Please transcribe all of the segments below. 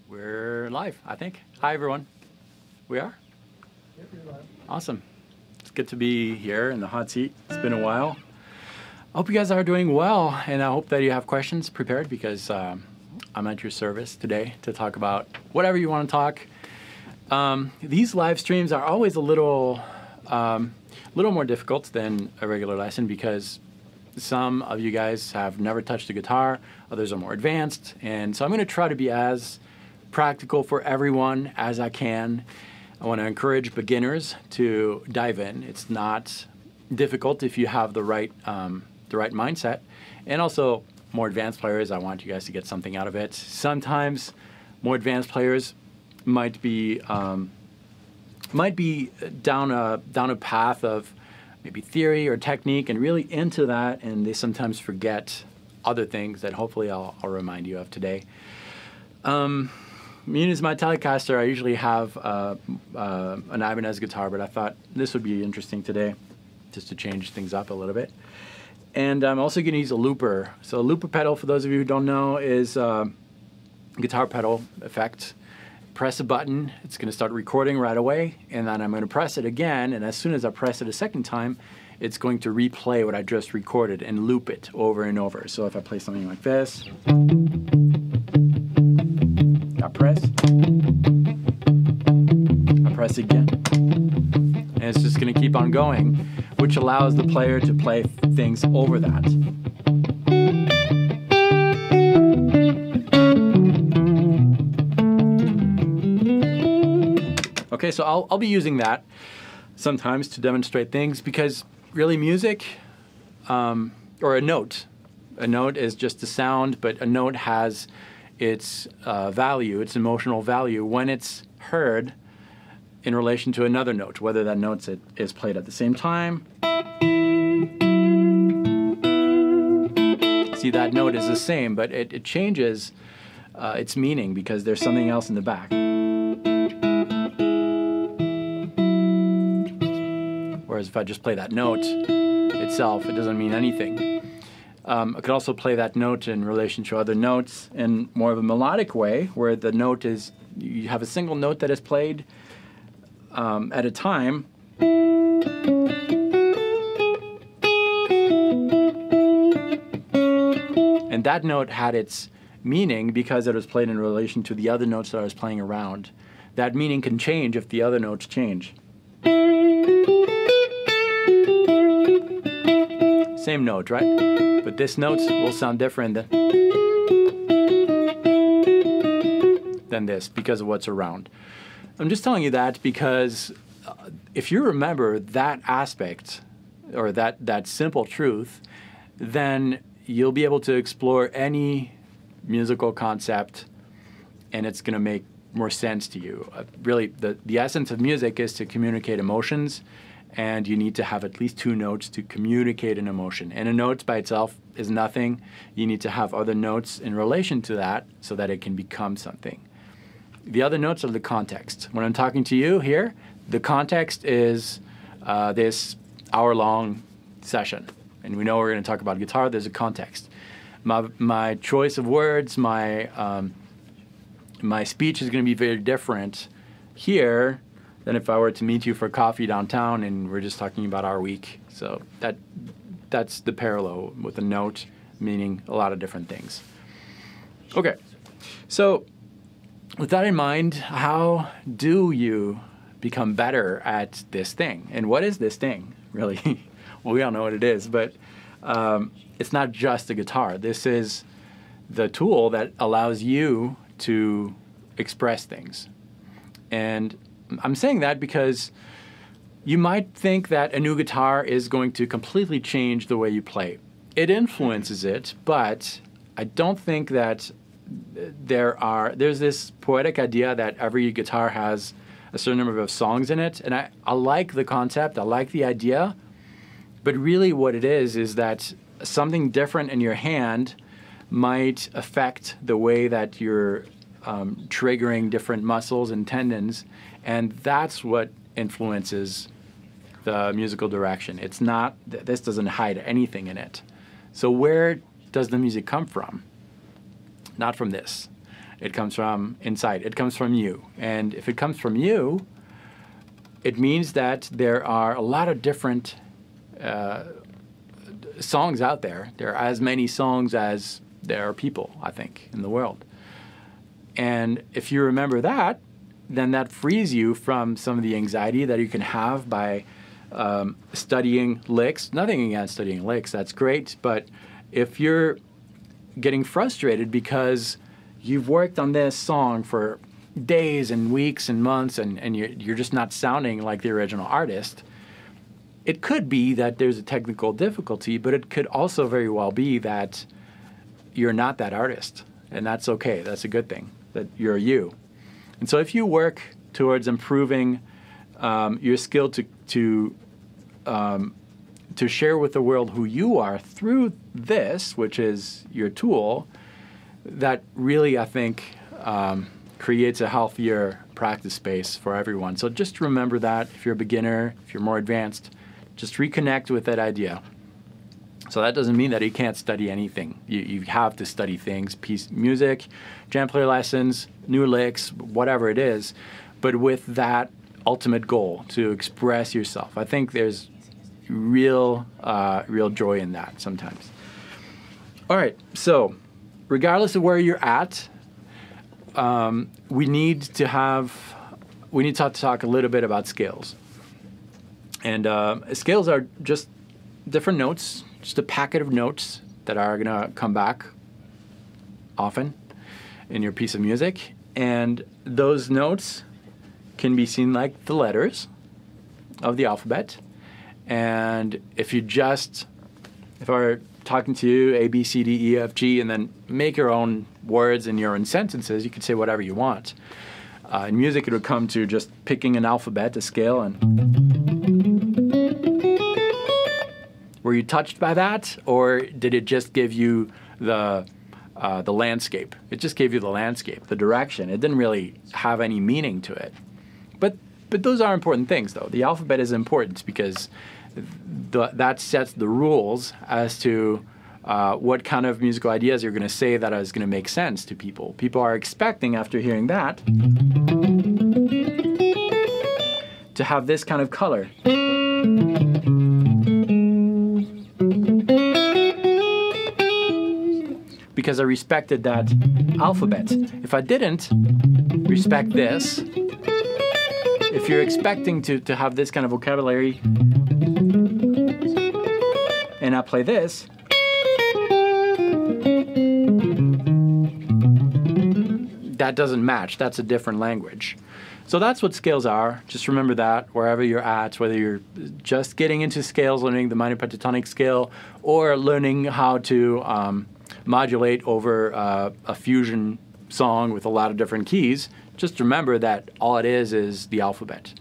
We're live, I think. Hi, everyone. We are? Yep, you're live. Awesome. It's good to be here in the hot seat. It's been a while. I hope you guys are doing well, and I hope that you have questions prepared because I'm at your service today to talk about whatever you want to talk. These live streams are always a little more difficult than a regular lesson because some of you guys have never touched a guitar, others are more advanced, and so I'm going to try to be as practical for everyone as I can. I want to encourage beginners to dive in. It's not difficult if you have the right mindset, and also more advanced players, I want you guys to get something out of it. Sometimes more advanced players might be down a path of maybe theory or technique and really into that, and they sometimes forget other things that hopefully I'll remind you of today. Me as my Telecaster, I usually have an Ibanez guitar, but I thought this would be interesting today just to change things up a little bit. And I'm also going to use a looper. So a looper pedal, for those of you who don't know, is a guitar pedal effect. Press a button, it's going to start recording right away, and then I'm going to press it again, and as soon as I press it a second time, it's going to replay what I just recorded and loop it over and over. So if I play something like this, I press again, and it's just going to keep on going, which allows the player to play things over that. Okay, so I'll be using that sometimes to demonstrate things because really music, or a note is just a sound, but a note has its value, its emotional value when it's heard in relation to another note, whether that note is played at the same time. See, that note is the same, but it changes its meaning because there's something else in the back. Whereas if I just play that note itself, it doesn't mean anything. I could also play that note in relation to other notes in more of a melodic way, where the note is, you have a single note that is played at a time. And that note had its meaning because it was played in relation to the other notes that I was playing around. That meaning can change if the other notes change. Same note, right? But this note will sound different than this because of what's around. I'm just telling you that because if you remember that aspect or that simple truth, then you'll be able to explore any musical concept and it's going to make more sense to you. Really, the essence of music is to communicate emotions, and you need to have at least two notes to communicate an emotion. And a note by itself is nothing. You need to have other notes in relation to that so that it can become something. The other notes are the context. When I'm talking to you here, the context is this hour-long session. And we know we're going to talk about guitar. There's a context. My choice of words, my speech is going to be very different here than if I were to meet you for coffee downtown and we're just talking about our week. So that's the parallel with a note meaning a lot of different things. Okay, so with that in mind, how do you become better at this thing? And what is this thing, really? Well, we all know what it is, but it's not just a guitar. This is the tool that allows you to express things. And I'm saying that because you might think that a new guitar is going to completely change the way you play. It influences it, but I don't think that there's this poetic idea that every guitar has a certain number of songs in it. And I like the concept, I like the idea, but really what it is that something different in your hand might affect the way that you're triggering different muscles and tendons, and that's what influences the musical direction. It's not, this doesn't hide anything in it. So where does the music come from? Not from this. It comes from inside. It comes from you. And if it comes from you, it means that there are a lot of different songs out there. There are as many songs as there are people, I think, in the world. And if you remember that, then that frees you from some of the anxiety that you can have by studying licks. Nothing against studying licks, that's great. But if you're getting frustrated because you've worked on this song for days and weeks and months and you're just not sounding like the original artist, it could be that there's a technical difficulty, but it could also very well be that you're not that artist. And that's okay. That's a good thing, that you're you. And so if you work towards improving your skill to share with the world who you are through this, which is your tool, that really, I think, creates a healthier practice space for everyone. So just remember that. If you're a beginner, if you're more advanced, just reconnect with that idea. So that doesn't mean that you can't study anything. You have to study things, music, JamPlay lessons, new licks, whatever it is, but with that ultimate goal to express yourself. I think there's real joy in that sometimes. All right, so regardless of where you're at, we need to talk a little bit about scales. And scales are just different notes, just a packet of notes that are going to come back often in your piece of music. And those notes can be seen like the letters of the alphabet. And if I were talking to you, A, B, C, D, E, F, G, and then make your own words and your own sentences, you could say whatever you want. In music, it would come to just picking an alphabet, a scale, and were you touched by that, or did it just give you the landscape? It just gave you the landscape, the direction. It didn't really have any meaning to it. But those are important things, though. The alphabet is important because that sets the rules as to what kind of musical ideas you're going to say that is going to make sense to people. People are expecting, after hearing that, to have this kind of color. Because I respected that alphabet. If I didn't respect this, if you're expecting to have this kind of vocabulary, and I play this, that doesn't match. That's a different language. So that's what scales are. Just remember that wherever you're at, whether you're just getting into scales, learning the minor pentatonic scale, or learning how to modulate over a fusion song with a lot of different keys, just remember that all it is the alphabet.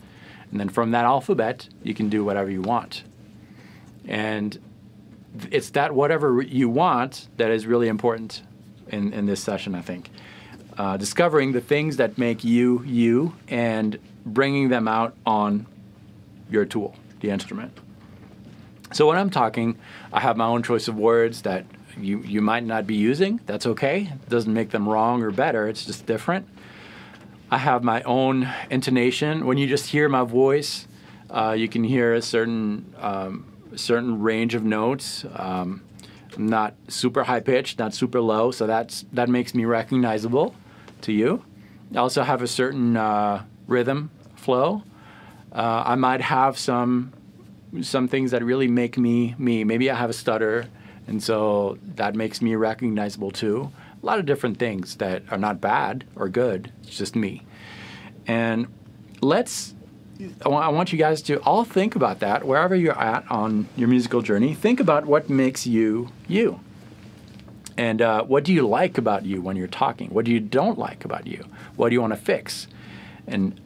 And then from that alphabet, you can do whatever you want. And it's that whatever you want that is really important in this session, I think. Discovering the things that make you, you, and bringing them out on your tool, the instrument. So when I'm talking, I have my own choice of words that you might not be using. That's okay. It doesn't make them wrong or better. It's just different. I have my own intonation. When you just hear my voice, you can hear a certain range of notes. Not super high pitched, not super low, so that makes me recognizable to you. I also have a certain rhythm flow. I might have some things that really make me me. Maybe I have a stutter, and so that makes me recognizable too. A lot of different things that are not bad or good. It's just me. And I want you guys to all think about that wherever you're at on your musical journey. Think about what makes you you. And what do you like about you when you're talking? What do you don't like about you? What do you want to fix? And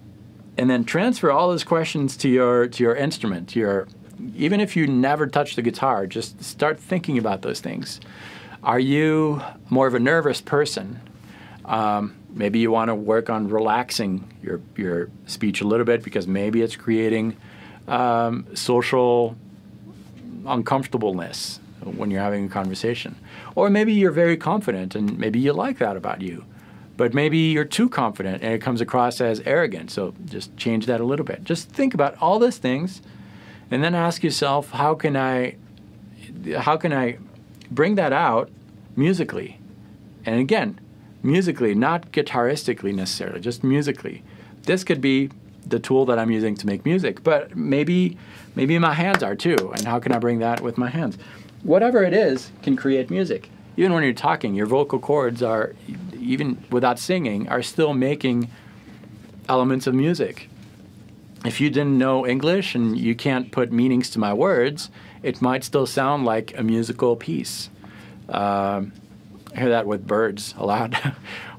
then transfer all those questions to your instrument. Even if you never touch the guitar, just start thinking about those things. Are you more of a nervous person? Maybe you want to work on relaxing your speech a little bit because maybe it's creating social uncomfortableness when you're having a conversation. Or maybe you're very confident and maybe you like that about you. But maybe you're too confident and it comes across as arrogant. So just change that a little bit. Just think about all those things and then ask yourself, how can I bring that out musically? And again, musically, not guitaristically necessarily, just musically. This could be the tool that I'm using to make music, but maybe my hands are too. And how can I bring that with my hands? Whatever it is can create music. Even when you're talking, your vocal cords are, even without singing, are still making elements of music. If you didn't know English and you can't put meanings to my words, it might still sound like a musical piece. I hear that with birds a lot.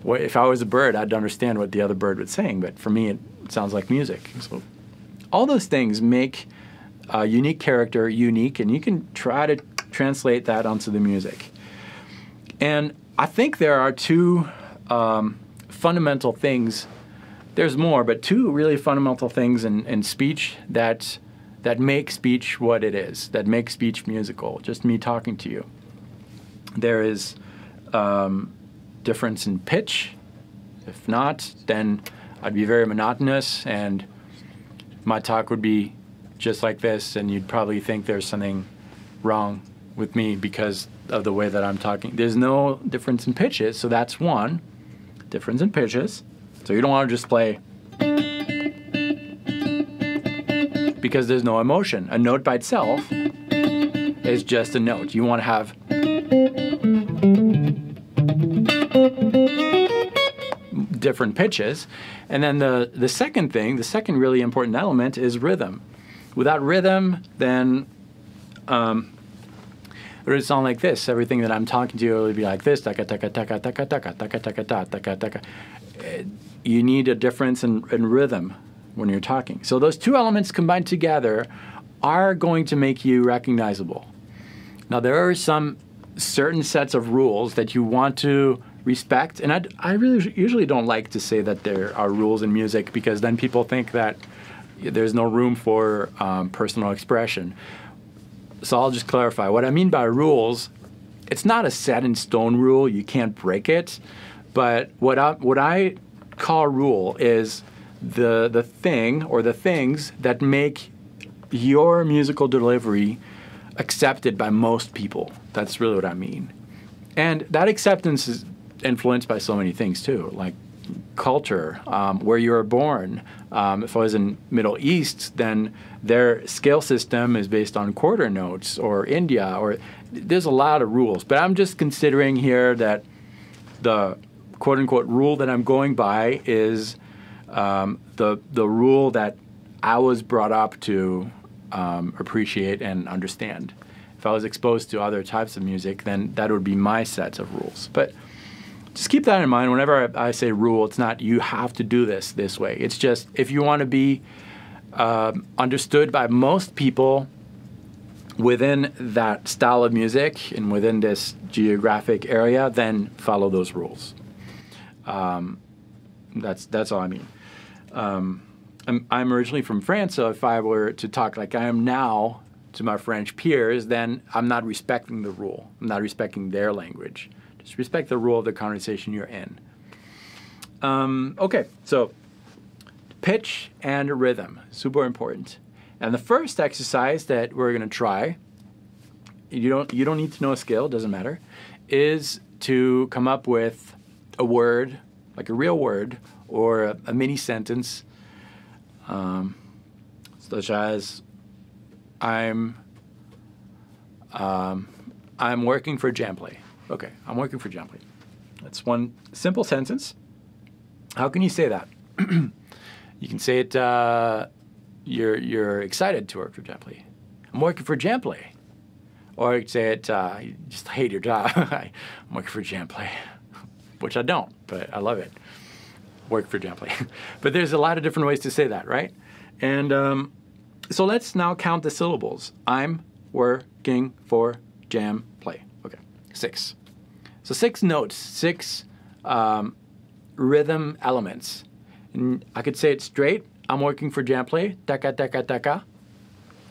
If I was a bird, I'd understand what the other bird was saying, but for me, it sounds like music. So all those things make a unique character unique, and you can try to translate that onto the music. And I think there are two fundamental things. There's more, but two really fundamental things in speech that make speech what it is, that make speech musical, just me talking to you. There is difference in pitch. If not, then I'd be very monotonous, and my talk would be just like this, and you'd probably think there's something wrong with me because of the way that I'm talking. There's no difference in pitches, so that's one. Difference in pitches. So you don't want to just play because there's no emotion. A note by itself is just a note. You want to have different pitches. And then the second thing, the second really important element is rhythm. Without rhythm, then it would sound like this. Everything that I'm talking to you would be like this. Taka taka taka taka taka taka taka taka taka. You need a difference in rhythm when you're talking. So those two elements combined together are going to make you recognizable. Now there are some certain sets of rules that you want to respect, and I really usually don't like to say that there are rules in music, because then people think that there's no room for personal expression. So I'll just clarify. What I mean by rules, it's not a set in stone rule. You can't break it. But what I call rule is the thing or the things that make your musical delivery accepted by most people. That's really what I mean. And that acceptance is influenced by so many things too, like culture, where you were born. If I was in Middle East, then their scale system is based on quarter notes, or India, or there's a lot of rules. But I'm just considering here that the quote-unquote rule that I'm going by is the rule that I was brought up to appreciate and understand. If I was exposed to other types of music, then that would be my set of rules. But just keep that in mind. Whenever I say rule, it's not you have to do this way. It's just if you want to be understood by most people within that style of music and within this geographic area, then follow those rules. That's all I mean. I'm originally from France, so if I were to talk like I am now to my French peers, then I'm not respecting the rule. I'm not respecting their language. Just respect the rule of the conversation you're in. Okay, so pitch and rhythm, super important. And the first exercise that we're going to try, you don't need to know a scale, doesn't matter, is to come up with a word, like a real word, or a mini sentence, such as I'm working for JamPlay. Okay, I'm working for JamPlay. That's one simple sentence. How can you say that? You can say it, you're excited to work for JamPlay. I'm working for JamPlay. Or you can say it, you just hate your job. I'm working for JamPlay, which I don't, but I love it. Work for JamPlay. But there's a lot of different ways to say that, right? And so let's now count the syllables. I'm working for JamPlay. Okay, 6. So 6 notes, 6 rhythm elements. And I could say it straight. I'm working for JamPlay. Taka, taka, taka.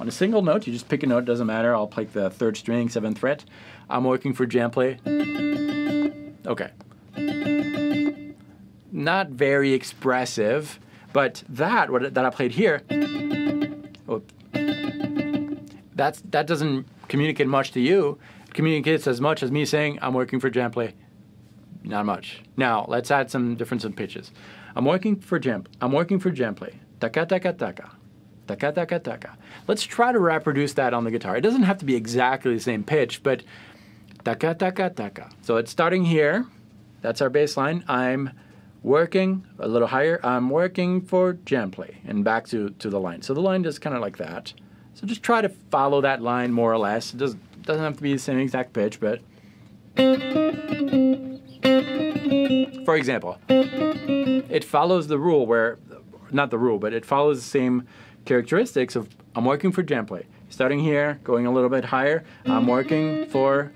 On a single note, you just pick a note, doesn't matter. I'll pick the 3rd string, 7th fret. I'm working for JamPlay. Okay. not very expressive, but that I played here, that doesn't communicate much to you. It communicates as much as me saying, I'm working for JamPlay. Not much. Now, let's add some difference in pitches. I'm working for JamPlay. Taka, taka, taka. Taka, taka, taka. Let's try to reproduce that on the guitar. It doesn't have to be exactly the same pitch, but taka, taka, taka. So it's starting here. That's our bass line. I'm working a little higher. I'm working for JamPlay. And back to the line. So the line is kind of like that. So just try to follow that line more or less. It doesn't have to be the same exact pitch, but... For example, it follows the rule where... Not the rule, but it follows the same characteristics of I'm working for JamPlay. Starting here, going a little bit higher. I'm working for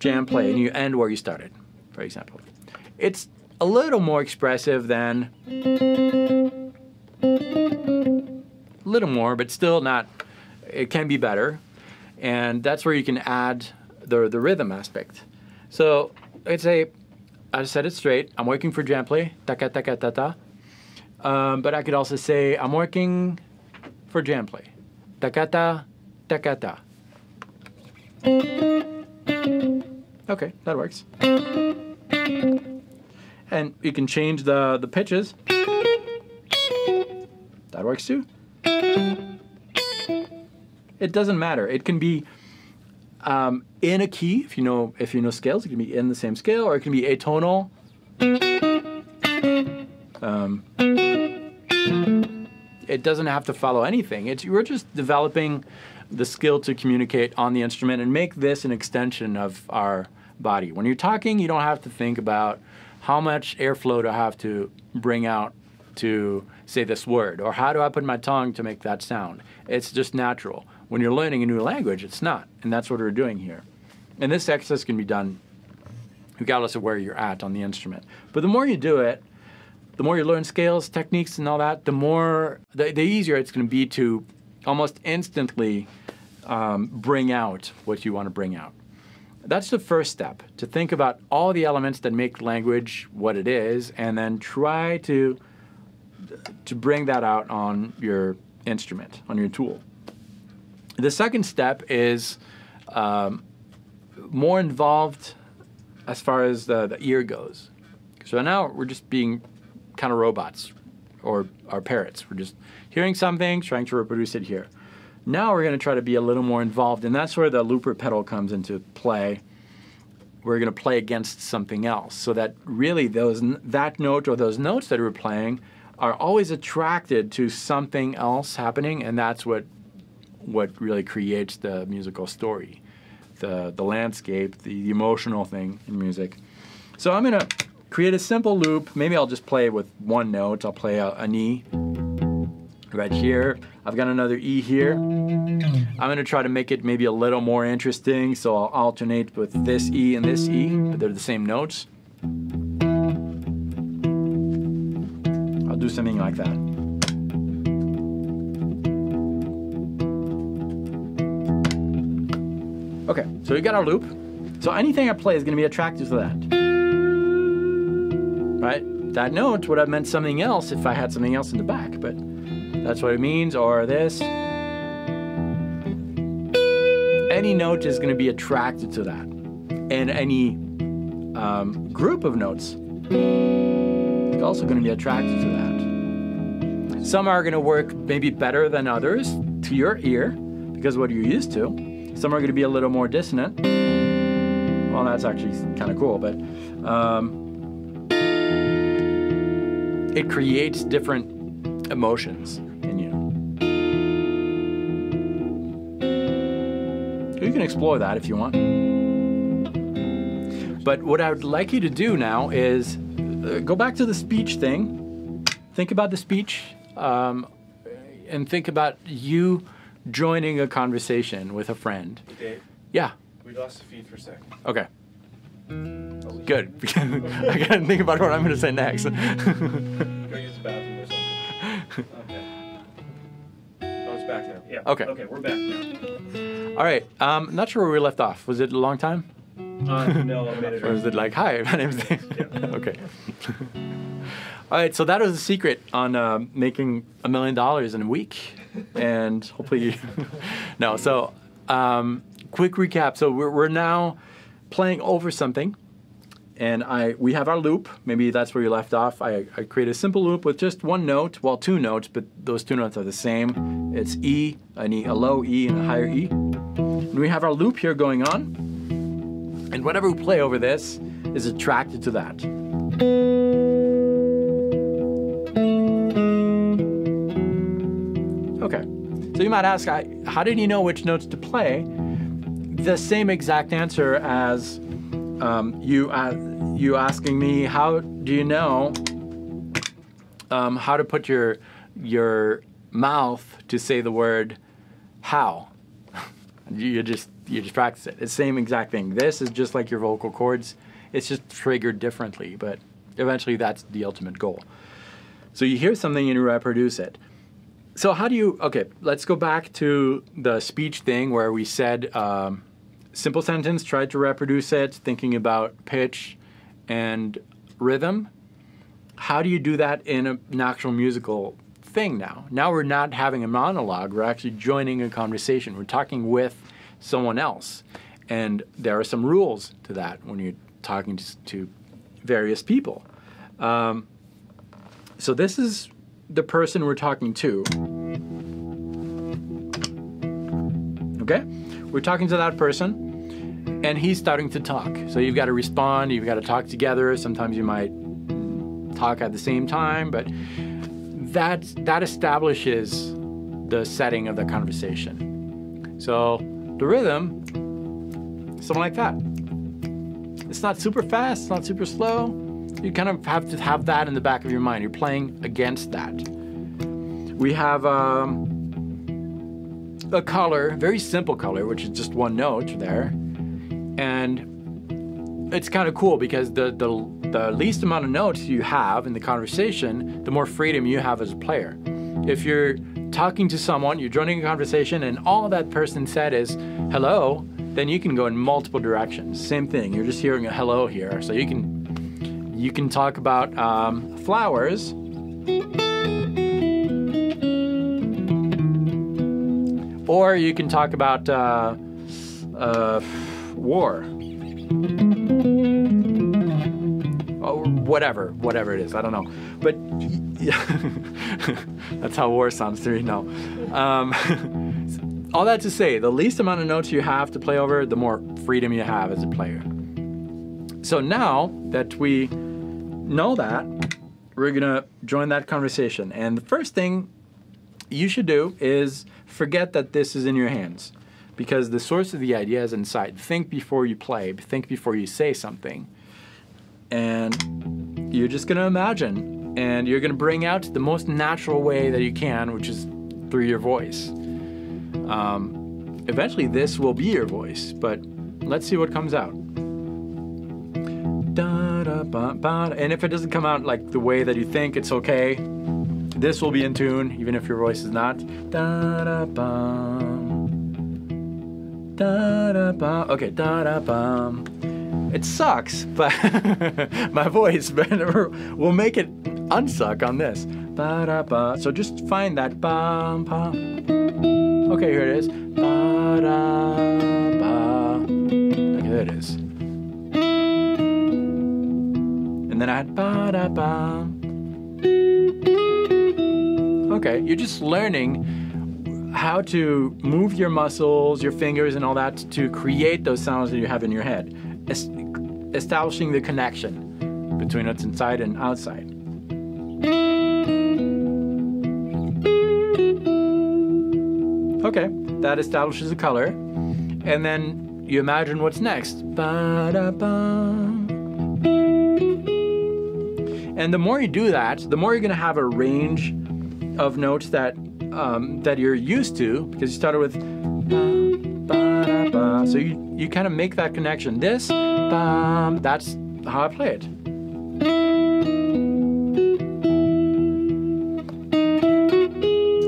JamPlay. And you end where you started, for example. It's a little more expressive than... A little more, but still not... It can be better. And that's where you can add the rhythm aspect. So I'd say, I said it straight. I'm working for JamPlay. Taka, taka, ta, ta. But I could also say, I'm working for JamPlay. Takata, takata. Okay, that works. And you can change the pitches. That works too. It doesn't matter. It can be in a key, if you know scales. It can be in the same scale, or it can be atonal. It doesn't have to follow anything. We're just developing the skill to communicate on the instrument and make this an extension of our body. When you're talking, you don't have to think about how much airflow do I have to bring out to say this word, or how do I put my tongue to make that sound. It's just natural. When you're learning a new language, it's not, and that's what we're doing here. And this exercise can be done regardless of where you're at on the instrument. But the more you do it, the more you learn scales, techniques, and all that, the easier it's going to be to almost instantly bring out what you want to bring out. That's the first step, to think about all the elements that make language what it is, and then try to bring that out on your instrument, on your tool. The second step is more involved as far as the ear goes. So now we're just being kind of robots, or our parrots. We're just hearing something, trying to reproduce it here. Now we're going to try to be a little more involved, and that's where the looper pedal comes into play. We're going to play against something else, so that really that note or those notes that we're playing are always attracted to something else happening, and that's what really creates the musical story, the landscape, the emotional thing in music. So I'm going to create a simple loop. Maybe I'll just play with one note. I'll play an E right here. I've got another E here. I'm going to try to make it maybe a little more interesting, so I'll alternate with this E and this E, but they're the same notes. I'll do something like that. Okay, so we got our loop. So anything I play is going to be attracted to that. Right? That note would have meant something else if I had something else in the back, but that's what it means, or this. Any note is going to be attracted to that. And any group of notes is also going to be attracted to that. Some are going to work maybe better than others to your ear, because of what you're used to. Some are going to be a little more dissonant. Well, that's actually kind of cool, but it creates different emotions in you. You can explore that if you want. But what I would like you to do now is go back to the speech thing. Think about the speech, and think about you joining a conversation with a friend. Dave? Yeah. We lost the feed for a second. Okay. Good. I gotta think about what I'm gonna say next. Go use the bathroom or something. Okay. Oh, it's back now. Yeah. Okay. Okay, we're back now. All right. Not sure where we left off. Was it a long time? No, a minute. Or was it like, hi, my name's Dave? Yeah. Okay. All right, so that was the secret on making $1 million in a week, and hopefully you no. So quick recap. So we're now playing over something, and we have our loop. Maybe that's where you left off. I create a simple loop with just one note, well, 2 notes, but those 2 notes are the same. It's E, a low E and a higher E. And we have our loop here going on, and whatever we play over this is attracted to that. Okay, so you might ask, how did you know which notes to play? The same exact answer as you asking me, how do you know how to put your mouth to say the word how? you just practice it. It's the same exact thing. This is just like your vocal cords. It's just triggered differently, but eventually that's the ultimate goal. So you hear something and you reproduce it. So how do you, okay, let's go back to the speech thing where we said simple sentence, tried to reproduce it, thinking about pitch and rhythm. How do you do that in an actual musical thing now? Now we're not having a monologue, we're actually joining a conversation. We're talking with someone else. And there are some rules to that when you're talking to various people. So this is the person we're talking to. Okay? We're talking to that person, and he's starting to talk. So you've got to respond, you've got to talk together. Sometimes you might talk at the same time, but that establishes the setting of the conversation. So the rhythm, something like that. It's not super fast, it's not super slow. You kind of have to have that in the back of your mind. You're playing against that. We have a color, very simple color, which is just one note there. And it's kind of cool because the least amount of notes you have in the conversation, the more freedom you have as a player. If you're talking to someone, you're joining a conversation, and all that person said is hello, then you can go in multiple directions. Same thing, you're just hearing a hello here. So you can talk about flowers, or you can talk about war, or whatever it is. I don't know, but yeah, that's how war sounds to me. No, all that to say, the least amount of notes you have to play over, the more freedom you have as a player. So now that we know that, we're gonna join that conversation. And the first thing you should do is forget that this is in your hands, because the source of the idea is inside. Think before you play, think before you say something. And you're just gonna imagine, and you're gonna bring out the most natural way that you can, which is through your voice. Eventually this will be your voice, but let's see what comes out. And if it doesn't come out like the way that you think, it's okay. This will be in tune, even if your voice is not. Okay, it sucks, but my voice will make it unsuck on this. So just find that. Okay, here it is. Okay, there it is. And then I had ba-da-ba. Okay, you're just learning how to move your muscles, your fingers and all that to create those sounds that you have in your head. Establishing the connection between what's inside and outside. Okay, that establishes a color. And then you imagine what's next. Ba-da-ba. And the more you do that, the more you're going to have a range of notes that that you're used to, because you started with ba, ba, da, ba. So you kind of make that connection. This, ba, that's how I play it.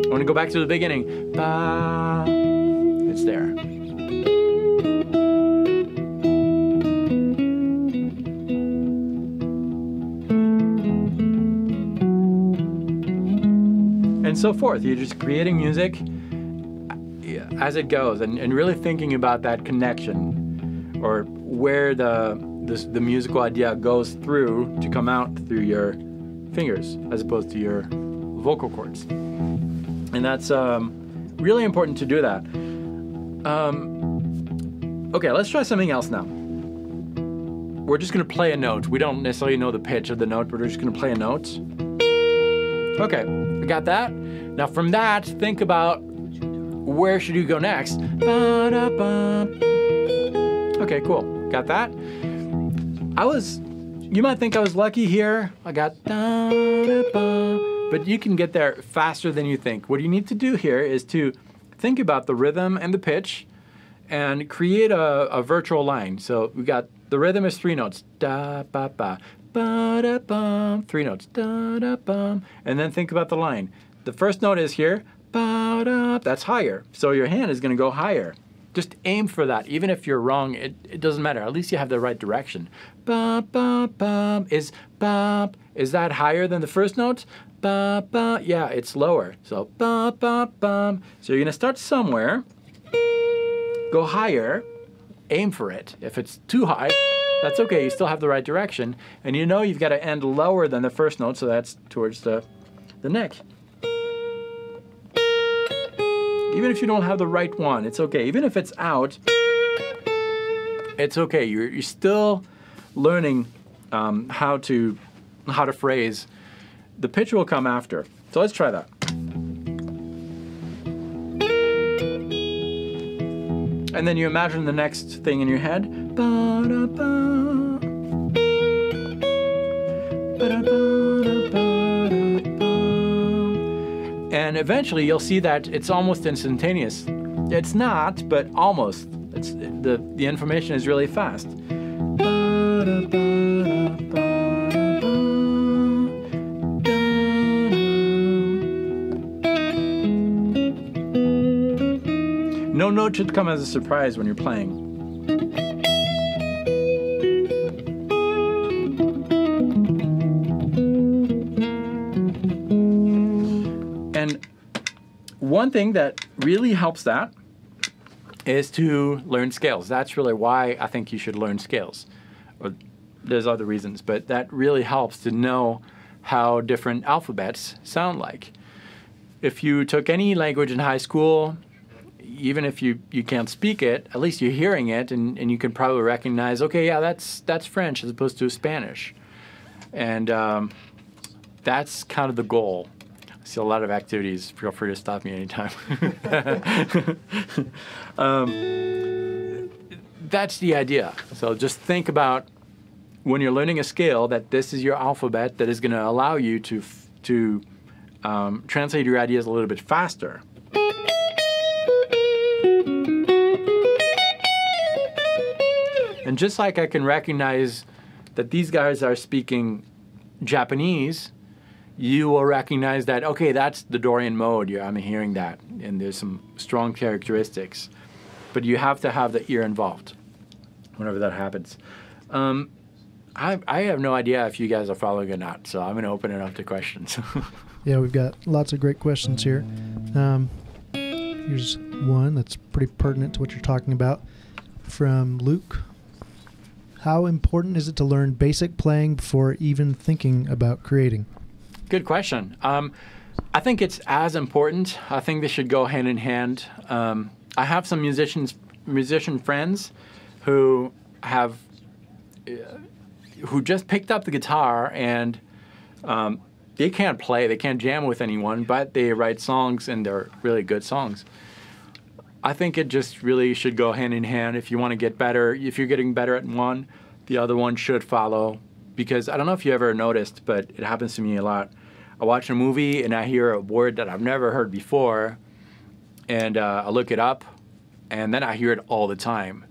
I want to go back to the beginning. Ba, it's there. and so forth. You're just creating music as it goes, and really thinking about that connection, or where the musical idea goes through to come out through your fingers as opposed to your vocal cords. And that's really important to do that. Okay, let's try something else now. We're just going to play a note. We don't necessarily know the pitch of the note, but we're just going to play a note. Okay, we got that. Now from that, think about where should you go next. Okay, cool. Got that? You might think I was lucky here. I got but you can get there faster than you think. What you need to do here is to think about the rhythm and the pitch and create a virtual line. So we got, the rhythm is 3 notes. Da ba ba ba da bum. 3 notes. Da da bum. And then think about the line. The first note is here. Ba da. That's higher. So your hand is going to go higher. Just aim for that. Even if you're wrong, it doesn't matter. At least you have the right direction. Ba ba ba. Is that higher than the first note? Ba ba. Yeah, it's lower. So ba ba ba. So you're going to start somewhere. Go higher, aim for it. If it's too high, that's okay, you still have the right direction. And you know you've got to end lower than the first note, so that's towards the neck. Even if you don't have the right one, it's okay. Even if it's out, it's okay. You're still learning how to phrase. The pitch will come after. So let's try that. And then you imagine the next thing in your head. And eventually you'll see that it's almost instantaneous. It's not, but almost. The information is really fast. No note should come as a surprise when you're playing. And one thing that really helps that is to learn scales. That's really why I think you should learn scales. Or there's other reasons, but that really helps to know how different alphabets sound like. If you took any language in high school, even if you can't speak it, at least you're hearing it, and you can probably recognize, okay, yeah, that's French as opposed to Spanish. And that's kind of the goal. I see a lot of activities. Feel free to stop me anytime. That's the idea. So just think about, when you're learning a scale, that this is your alphabet that is going to allow you to translate your ideas a little bit faster. And just like I can recognize that these guys are speaking Japanese, you will recognize that, okay, that's the Dorian mode. I'm hearing that, and there's some strong characteristics. But you have to have the ear involved whenever that happens. I have no idea if you guys are following or not, so I'm going to open it up to questions. Yeah, we've got lots of great questions here. Here's one that's pretty pertinent to what you're talking about from Luke. How important is it to learn basic playing before even thinking about creating? Good question. I think it's as important. I think they should go hand in hand. I have some musician friends who just picked up the guitar, and they can't play, they can't jam with anyone, but they write songs, and they're really good songs. I think it just really should go hand in hand. If you want to get better, if you're getting better at one, the other one should follow. Because I don't know if you ever noticed, but it happens to me a lot. I watch a movie and I hear a word that I've never heard before, and I look it up, and then I hear it all the time.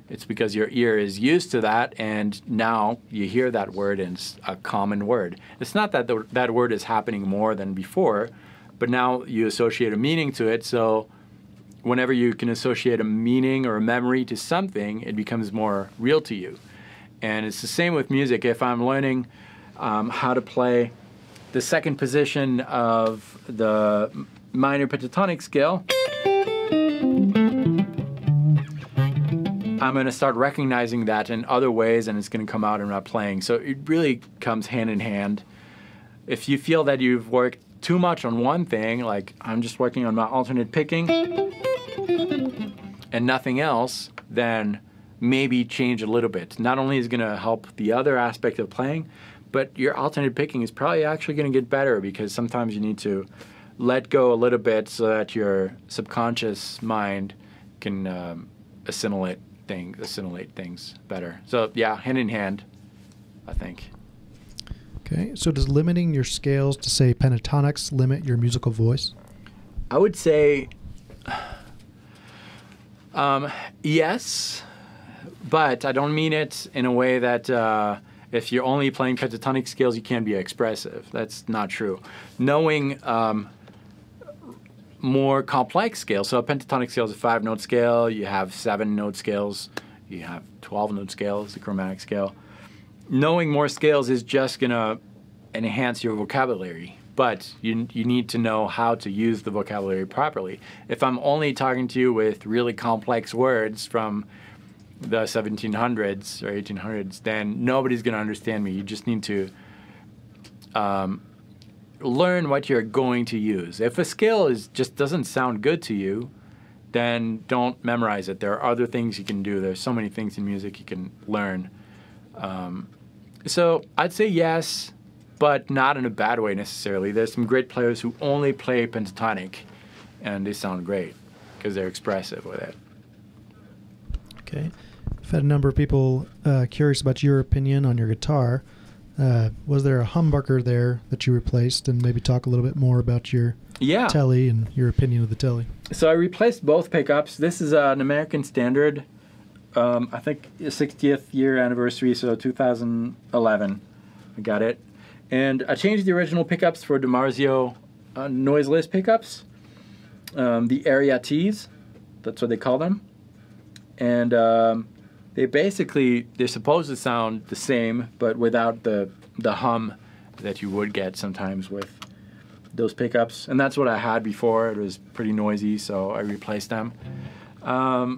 It's because your ear is used to that, and now you hear that word, and it's a common word. It's not that that word is happening more than before, but now you associate a meaning to it, so whenever you can associate a meaning or a memory to something, it becomes more real to you. And it's the same with music. If I'm learning how to play the second position of the minor pentatonic scale, I'm going to start recognizing that in other ways, and it's going to come out in my playing. So it really comes hand in hand. If you feel that you've worked too much on one thing, like I'm just working on my alternate picking and nothing else, then maybe change a little bit. Not only is it going to help the other aspect of playing, but your alternate picking is probably actually going to get better, because sometimes you need to let go a little bit so that your subconscious mind can assimilate things better. So yeah, hand in hand, I think. Okay, so does limiting your scales to, say, pentatonics limit your musical voice? I would say yes, but I don't mean it in a way that if you're only playing pentatonic scales, you can't be expressive. That's not true. Knowing more complex scales, so a pentatonic scale is a 5-note scale, you have 7-note scales, you have 12-note scales, the chromatic scale. Knowing more scales is just going to enhance your vocabulary, but you need to know how to use the vocabulary properly. If I'm only talking to you with really complex words from the 1700s or 1800s, then nobody's going to understand me. You just need to learn what you're going to use. If a scale just doesn't sound good to you, then don't memorize it. There are other things you can do. There's so many things in music you can learn. So I'd say yes, but not in a bad way necessarily. There's some great players who only play pentatonic, and they sound great because they're expressive with it. Okay. I've had a number of people curious about your opinion on your guitar. Was there a humbucker there that you replaced? And maybe talk a little bit more about your telly and your opinion of the telly. So I replaced both pickups. This is an American Standard, I think 60th year anniversary, so 2011. I got it. And I changed the original pickups for DiMarzio noiseless pickups, the Area T's, that's what they call them. And they're supposed to sound the same, but without the hum that you would get sometimes with those pickups. And that's what I had before. It was pretty noisy, so I replaced them. I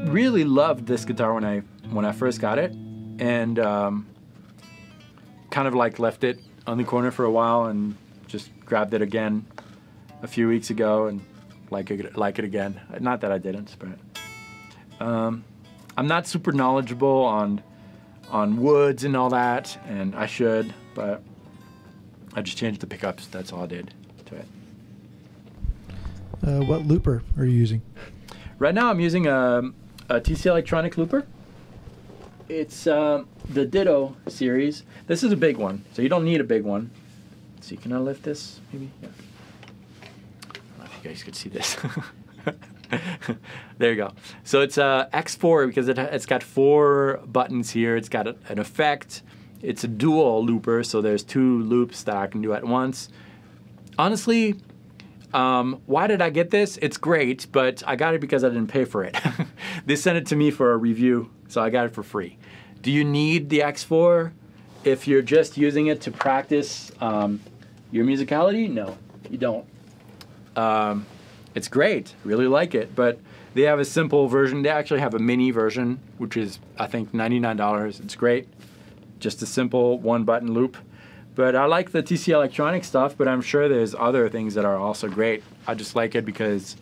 really loved this guitar when I first got it, and kind of like left it on the corner for a while and just grabbed it again a few weeks ago and like it again. Not that I didn't, but I'm not super knowledgeable on woods and all that, and I should, but I just changed the pickups. That's all I did to it. What looper are you using? Right now I'm using a TC Electronic looper. It's the Ditto series. This is a big one, so you don't need a big one. Let's see, can I lift this maybe? Yeah. I don't know if you guys could see this. There you go. So it's X4 because it's got 4 buttons here. It's got an effect. It's a dual looper, so there's 2 loops that I can do at once. Honestly, why did I get this? It's great, but I got it because I didn't pay for it. They sent it to me for a review, so I got it for free. Do you need the X4 if you're just using it to practice your musicality? No, you don't. It's great, really like it, but they have a simple version. They actually have a mini version, which is, I think, $99. It's great. Just a simple 1-button loop. But I like the TC Electronic stuff, but I'm sure there's other things that are also great. I just like it because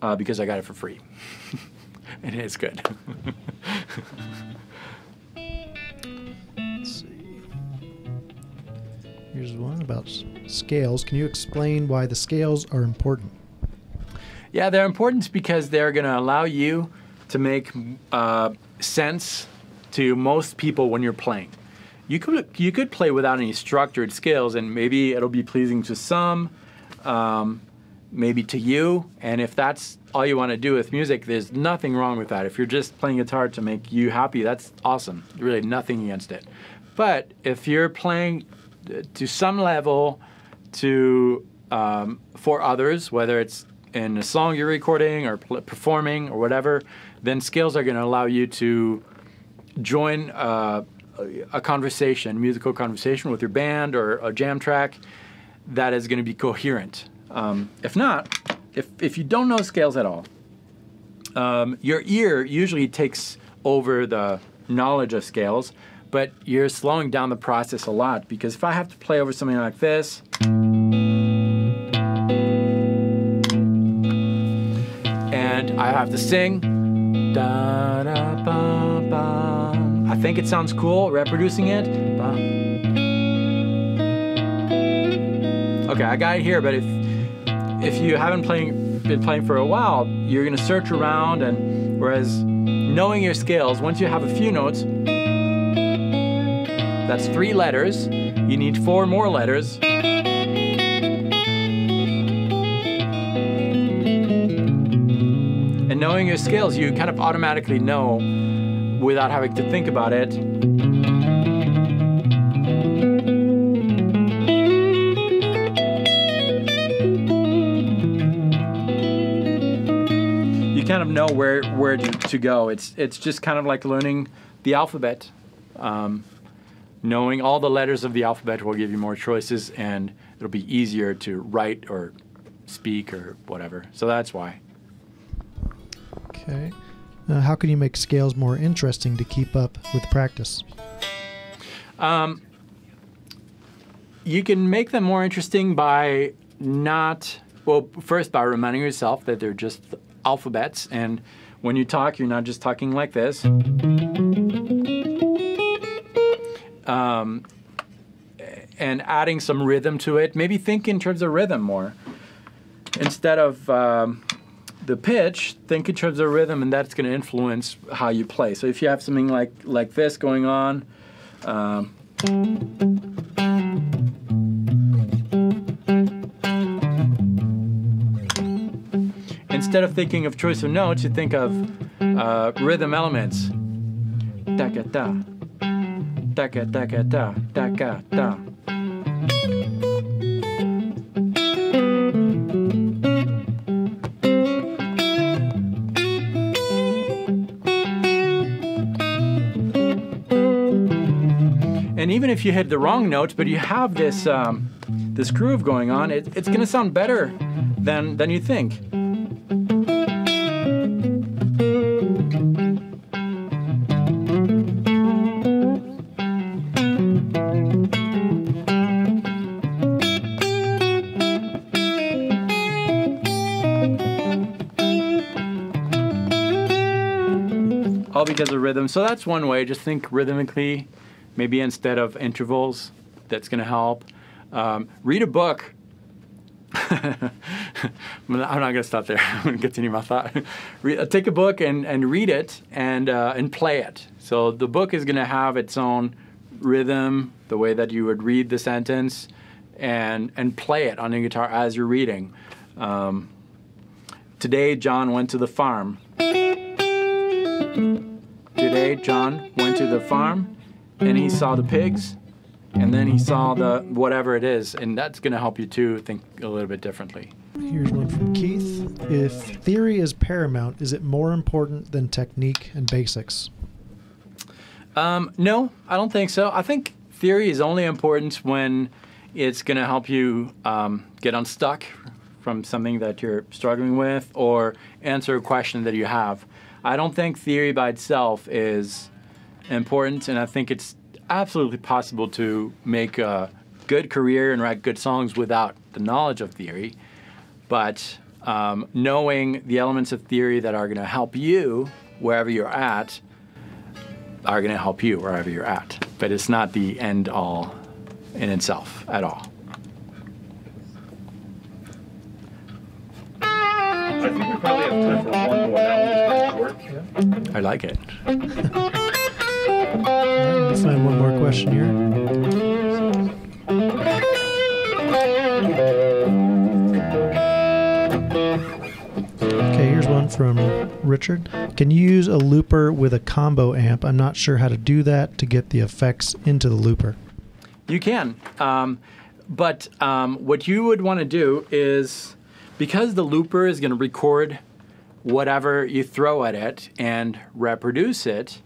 I got it for free. And it is good. Let's see. Here's one about scales. Can you explain why the scales are important? Yeah, they're important because they're going to allow you to make sense to most people when you're playing. You could play without any structured scales, and maybe it'll be pleasing to some, maybe to you. And if that's all you want to do with music, there's nothing wrong with that. If you're just playing guitar to make you happy, that's awesome. Really nothing against it. But if you're playing to some level for others, whether it's in a song you're recording or performing or whatever, then scales are going to allow you to join a conversation, musical conversation with your band or a jam track that is going to be coherent. If not, if you don't know scales at all, your ear usually takes over the knowledge of scales, but you're slowing down the process a lot, because if I have to play over something like this, and I have to sing, da da ba ba, I think it sounds cool reproducing it. Ba. Okay, I got it here, but if you haven't been playing for a while, you're gonna search around, and whereas knowing your scales, once you have a few notes, that's 3 letters. You need 4 more letters. And knowing your scales, you kind of automatically know without having to think about it. You kind of know where to go. It's just kind of like learning the alphabet. Knowing all the letters of the alphabet will give you more choices, and it'll be easier to write or speak or whatever. So that's why. Okay. How can you make scales more interesting to keep up with practice? You can make them more interesting by first by reminding yourself that they're just alphabets, and when you talk, you're not just talking like this. And adding some rhythm to it. Maybe think in terms of rhythm more. Instead of the pitch, think in terms of rhythm, and that's going to influence how you play. So if you have something like this going on, instead of thinking of choice of notes, you think of rhythm elements. Da-ga-da. Da-ga, da-ga, da, da-ga, da. And even if you hit the wrong notes, but you have this this groove going on, it's going to sound better than you think. All because of rhythm. So that's one way. Just think rhythmically, maybe instead of intervals. That's going to help. Read a book. I'm not going to stop there. I'm going to continue my thought. Take a book and read it and play it. So the book is going to have its own rhythm, the way that you would read the sentence, and play it on the guitar as you're reading. Today, John went to the farm. Today, John went to the farm, and he saw the pigs, and then he saw the whatever it is, and that's going to help you too think a little bit differently. Here's one from Keith. If theory is paramount, is it more important than technique and basics? No, I don't think so. I think theory is only important when it's going to help you get unstuck from something that you're struggling with or answer a question that you have. I don't think theory by itself is important, and I think it's absolutely possible to make a good career and write good songs without the knowledge of theory. But knowing the elements of theory that are going to help you wherever you're at are going to help you wherever you're at. But it's not the end all in itself at all. I think we probably have time for one more. That one was pretty short. I like it. We'll find one more question here. Okay, here's one from Richard. Can you use a looper with a combo amp? I'm not sure how to do that to get the effects into the looper. You can. But what you would want to do is, because the looper is going to record whatever you throw at it and reproduce it,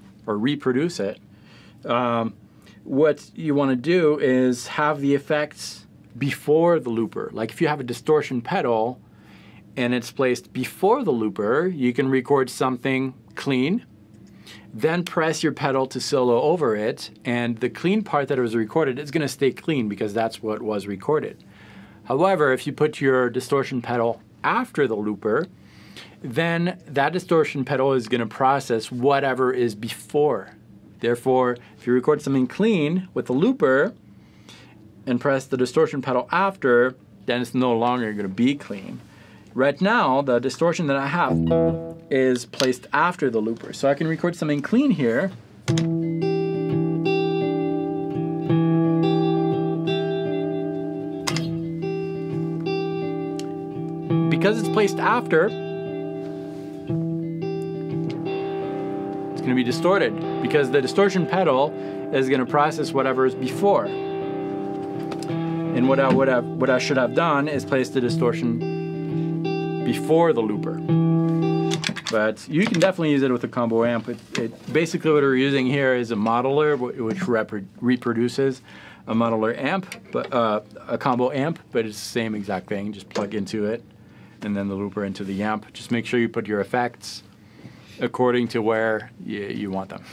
What you want to do is have the effects before the looper. Like if you have a distortion pedal and it's placed before the looper, you can record something clean, then press your pedal to solo over it, and the clean part that was recorded is going to stay clean because that's what was recorded. However, if you put your distortion pedal after the looper, then that distortion pedal is going to process whatever is before. Therefore, if you record something clean with the looper and press the distortion pedal after, then it's no longer going to be clean. Right now, the distortion that I have is placed after the looper. So I can record something clean here. Because it's placed after, it's going to be distorted because the distortion pedal is going to process whatever is before. And what I should have done is place the distortion before the looper. But you can definitely use it with a combo amp. Basically what we're using here is a modeler which reproduces a modeler amp, but a combo amp, but it's the same exact thing. Just plug into it and then the looper into the amp. Just make sure you put your effects according to where you want them.